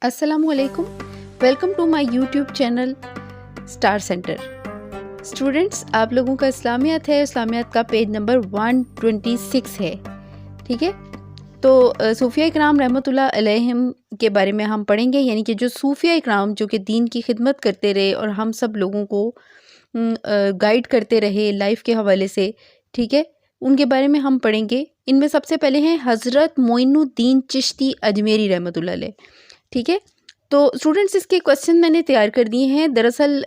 अस्सलाम वालेकुम, welcome to my YouTube channel Star Centre. Students, आप लोगों का इस्लामियत है, इस्लामियत का पेज नंबर 126 है। ठीक है, तो सूफिया इकराम रहमतुल्लाह अलैहिम के बारे में हम पढ़ेंगे, यानी कि जो सूफिया इकराम जो कि दीन की खिदमत करते रहे और हम सब लोगों को गाइड करते रहे लाइफ के हवाले से। ठीक है, उनके बारे में हम पढ़ेंगे। इनमें सबसे पहले हैं हज़रत मोइनुद्दीन चिश्ती अजमेरी रहमतुल्लाह अलैह। ठीक है, तो स्टूडेंट्स इसके क्वेश्चन मैंने तैयार कर दिए हैं। दरअसल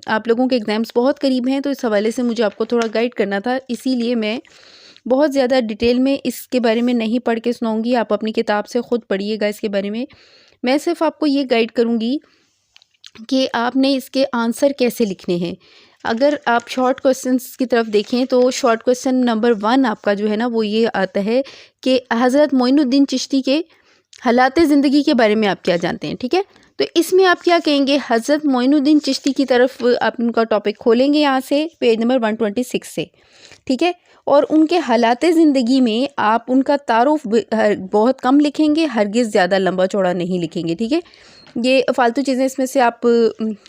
आप लोगों के एग्ज़ाम्स बहुत करीब हैं, तो इस हवाले से मुझे आपको थोड़ा गाइड करना था, इसीलिए मैं बहुत ज़्यादा डिटेल में इसके बारे में नहीं पढ़ के सुनाऊंगी। आप अपनी किताब से ख़ुद पढ़िएगा इसके बारे में। मैं सिर्फ आपको ये गाइड करूँगी कि आपने इसके आंसर कैसे लिखने हैं। अगर आप शॉर्ट क्वेश्चंस की तरफ देखें तो शॉर्ट क्वेश्चन नंबर 1 आपका जो है ना वो ये आता है कि हज़रत मोइनुद्दीन चिश्ती के हालात ज़िंदगी के बारे में आप क्या जानते हैं। ठीक है, तो इसमें आप क्या कहेंगे, हज़रत मोइनुद्दीन चिश्ती की तरफ आप उनका टॉपिक खोलेंगे यहाँ से पेज नंबर 126 से। ठीक है, और उनके हालात ज़िंदगी में आप उनका तारुफ बहुत कम लिखेंगे, हरगिज़ ज़्यादा लंबा चौड़ा नहीं लिखेंगे। ठीक है, ये फालतू चीज़ें इसमें से आप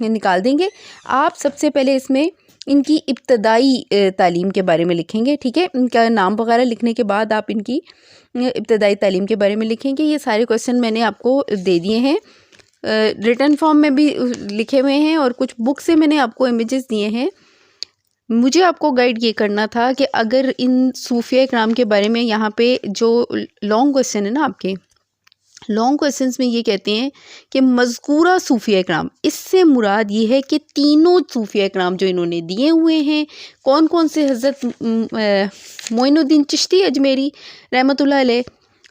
निकाल देंगे। आप सबसे पहले इसमें इनकी इब्तदाई तालीम के बारे में लिखेंगे। ठीक है, इनका नाम वगैरह लिखने के बाद आप इनकी इब्तदाई तालीम के बारे में लिखेंगे। ये सारे क्वेश्चन मैंने आपको दे दिए हैं, रिटन फॉर्म में भी लिखे हुए हैं और कुछ बुक से मैंने आपको इमेजेस दिए हैं। मुझे आपको गाइड ये करना था कि अगर इन सूफिया इकराम के बारे में यहाँ पे जो लॉन्ग क्वेश्चन है ना, आपके लॉन्ग क्वेश्चंस में ये कहते हैं कि मज़कूरा सूफिया इकराम, इससे मुराद ये है कि तीनों सूफिया इकराम जो इन्होंने दिए हुए हैं, कौन कौन से, हज़रत मोइनुद्दीन चिश्ती अजमेरी रहमतुल्लाह अलैह,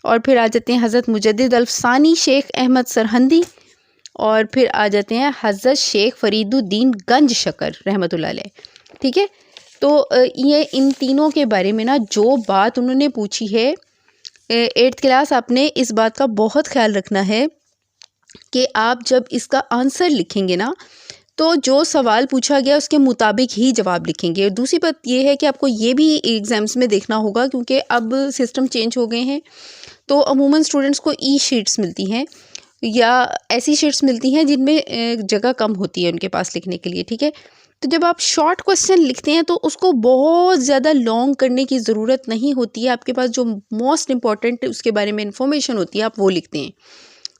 और फिर आ जाते हैं हज़रत मुजद्दिद अल्फसानी शेख अहमद सरहंदी, और फिर आ जाते हैं हज़रत शेख फरीदुद्दीन गंज शकर रहमतुल्लाह अलैह। ठीक है, तो ये इन तीनों के बारे में ना जो बात उन्होंने पूछी है, 8th क्लास, आपने इस बात का बहुत ख्याल रखना है कि आप जब इसका आंसर लिखेंगे ना तो जो सवाल पूछा गया उसके मुताबिक ही जवाब लिखेंगे। और दूसरी बात ये है कि आपको ये भी एग्ज़ाम्स में देखना होगा, क्योंकि अब सिस्टम चेंज हो गए हैं, तो अमूमन स्टूडेंट्स को ई शीट्स मिलती हैं या ऐसी शीट्स मिलती हैं जिनमें जगह कम होती है उनके पास लिखने के लिए। ठीक है, तो जब आप शॉर्ट क्वेश्चन लिखते हैं तो उसको बहुत ज़्यादा लॉन्ग करने की ज़रूरत नहीं होती है। आपके पास जो मोस्ट इम्पॉर्टेंट उसके बारे में इंफॉर्मेशन होती है आप वो लिखते हैं,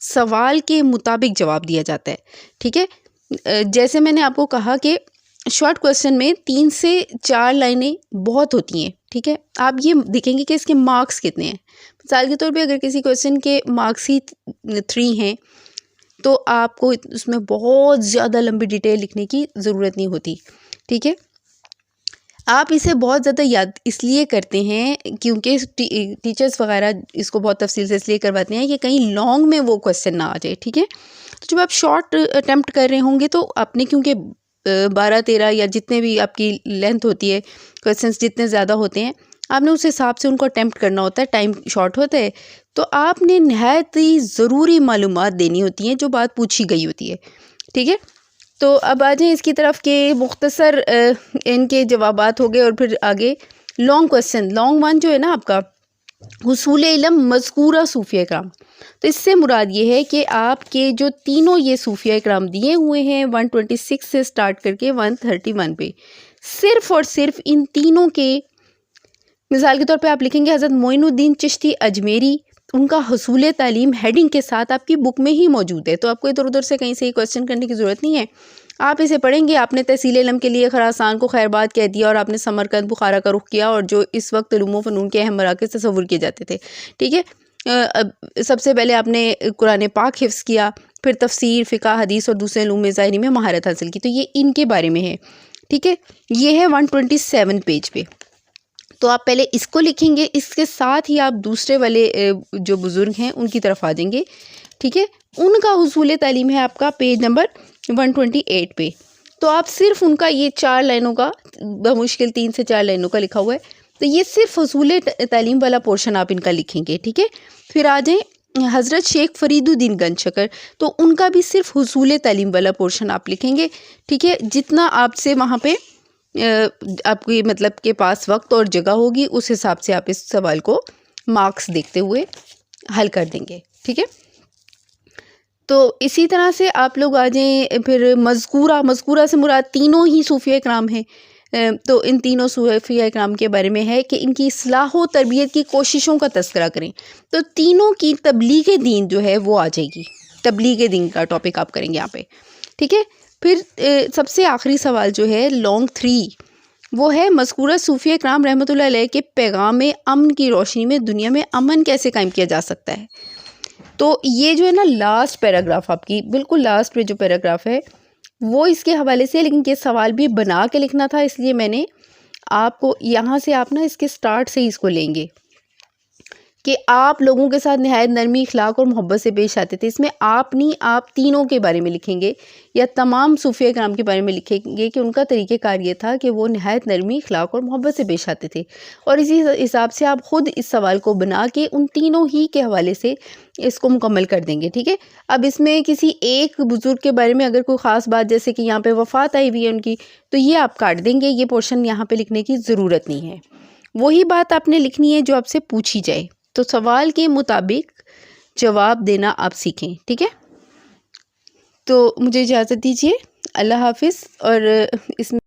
सवाल के मुताबिक जवाब दिया जाता है। ठीक है, जैसे मैंने आपको कहा कि शॉर्ट क्वेश्चन में 3 से 4 लाइनें बहुत होती हैं। ठीक है, आप ये देखेंगे कि इसके मार्क्स कितने हैं। मिसाल के तौर पे अगर किसी क्वेश्चन के मार्क्स ही 3 हैं तो आपको उसमें बहुत ज़्यादा लंबी डिटेल लिखने की ज़रूरत नहीं होती। ठीक है, आप इसे बहुत ज़्यादा याद इसलिए करते हैं क्योंकि टीचर्स वगैरह इसको बहुत तफसील से इसलिए करवाते हैं कि कहीं लॉन्ग में वो क्वेश्चन ना आ जाए। ठीक है, तो जब आप शॉर्ट अटैम्प्ट कर रहे होंगे तो आपने, क्योंकि 12-13 या जितने भी आपकी लेंथ होती है, क्वेश्चंस जितने ज़्यादा होते हैं, आपने उस हिसाब से उनको अटैम्प्ट करना होता है, टाइम शॉर्ट होता है, तो आपने नहायत ही ज़रूरी मालूमात देनी होती हैं जो बात पूछी गई होती है। ठीक है, तो अब आ जाएँ इसकी तरफ के मुख्तसर इनके जवाबात हो गए, और फिर आगे लॉन्ग क्वेश्चन, लॉन्ग वन जो है ना आपका, हुसूल इल्म मज़कूरा सूफिया इकराम। तो इससे मुराद ये है कि आपके जो तीनों ये सूफिया इकराम दिए हुए हैं 126 से स्टार्ट करके 131 पे, सिर्फ़ और सिर्फ इन तीनों के, मिसाल के तौर पे आप लिखेंगे हज़रत मोइनुद्दीन चिश्ती अजमेरी, उनका हुसूल तालीम हेडिंग के साथ आपकी बुक में ही मौजूद है, तो आपको इधर उधर से कहीं से ही क्वेश्चन करने की ज़रूरत नहीं है। आप इसे पढ़ेंगे। आपने तहसील इल्म के लिए खरासान को खैरबाद कह दिया और आपने समरकंद बुखारा का रुख किया, और जो इस वक्त उलूम व फ़नून के अहम मराकिज़ तसव्वुर किए जाते थे। ठीक है, सबसे पहले आपने कुरान पाक हिफ्ज़ किया, फिर तफसीर, फ़िक़्ह, हदीस और दूसरे उलूम ज़ाहिरी में महारत हासिल की, तो ये इनके बारे में है। ठीक है, ये है 127 पेज पे। तो आप पहले इसको लिखेंगे, इसके साथ ही आप दूसरे वाले जो बुज़ुर्ग हैं उनकी तरफ आ जाएंगे। ठीक है, उनका हुसूल तालीम है आपका पेज नंबर 128 पे, तो आप सिर्फ उनका ये 4 लाइनों का, बमुश्किल 3 से 4 लाइनों का लिखा हुआ है, तो ये सिर्फ हुसूल तालीम वाला पोर्शन आप इनका लिखेंगे। ठीक है, फिर आ जाएँ हज़रत शेख फरीदुद्दीन गंज शकर, तो उनका भी सिर्फ हुसूल तालीम वाला पोर्शन आप लिखेंगे। ठीक है, जितना आपसे वहाँ पे आपके मतलब के पास वक्त और जगह होगी उस हिसाब से आप इस सवाल को मार्क्स देखते हुए हल कर देंगे। ठीक है, تو اسی طرح سے آپ لوگ آ جائیں پھر مذکورہ سے مراد تینوں ہی صوفیہ کرام ہیں. تو ان تینوں صوفیہ کرام کے بارے میں ہے کہ ان کی اصلاح و تربیت کی کوششوں کا تذکرہ کریں. تو تینوں کی تبلیغ دین جو ہے وہ آ جائے گی. تبلیغ دین کا ٹاپک آپ کریں گے یہاں پہ. ٹھیک ہے. پھر سب سے آخری سوال جو ہے لانگ 3 وہ ہے مذکورہ صوفیہ کرام رحمۃ اللہ علیہ کے پیغام امن کی روشنی میں دنیا میں امن کیسے قائم کیا جا سکتا ہے. تو یہ جو ہے نا لاسٹ پیراگراف آپ کی بالکل لاسٹ پہ جو پیراگراف ہے وہ اس کے حوالے سے، لیکن یہ سوال بھی بنا کے لکھنا تھا، اس لیے میں نے آپ کو یہاں سے آپ نا اس کے سٹارٹ سے ہی اس کو لیں گے کہ آپ لوگوں کے ساتھ نہایت نرمی، اخلاق اور محبت سے پیش آتے تھے. اس میں آپ نہیں، آپ تینوں کے بارے میں لکھیں گے یا تمام صوفیہ کرام کے بارے میں لکھیں گے کہ ان کا طریقہ کار یہ تھا کہ وہ نہایت نرمی، اخلاق اور محبت سے پیش آتے تھے. اور اسی حساب سے آپ خود اس سوال کو بنا کے ان تینوں ہی کے حوالے سے اس کو مکمل کر دیں گے. ٹھیک ہے. اب اس میں کسی ایک بزرگ کے بارے میں اگر کوئی خاص بات جیسے کہ یہاں پہ وفات آئی ہوئی ہے ان کی، تو یہ آپ کاٹ دیں گے، یہ پورشن یہاں پہ لکھنے کی ضرورت نہیں ہے. وہی بات آپ نے لکھنی ہے جو آپ سے پوچھی جائے. تو سوال کے مطابق جواب دینا آپ سیکھیں. ٹھیک ہے. تو مجھے اجازت دیجیے. اللہ حافظ. اور اس میں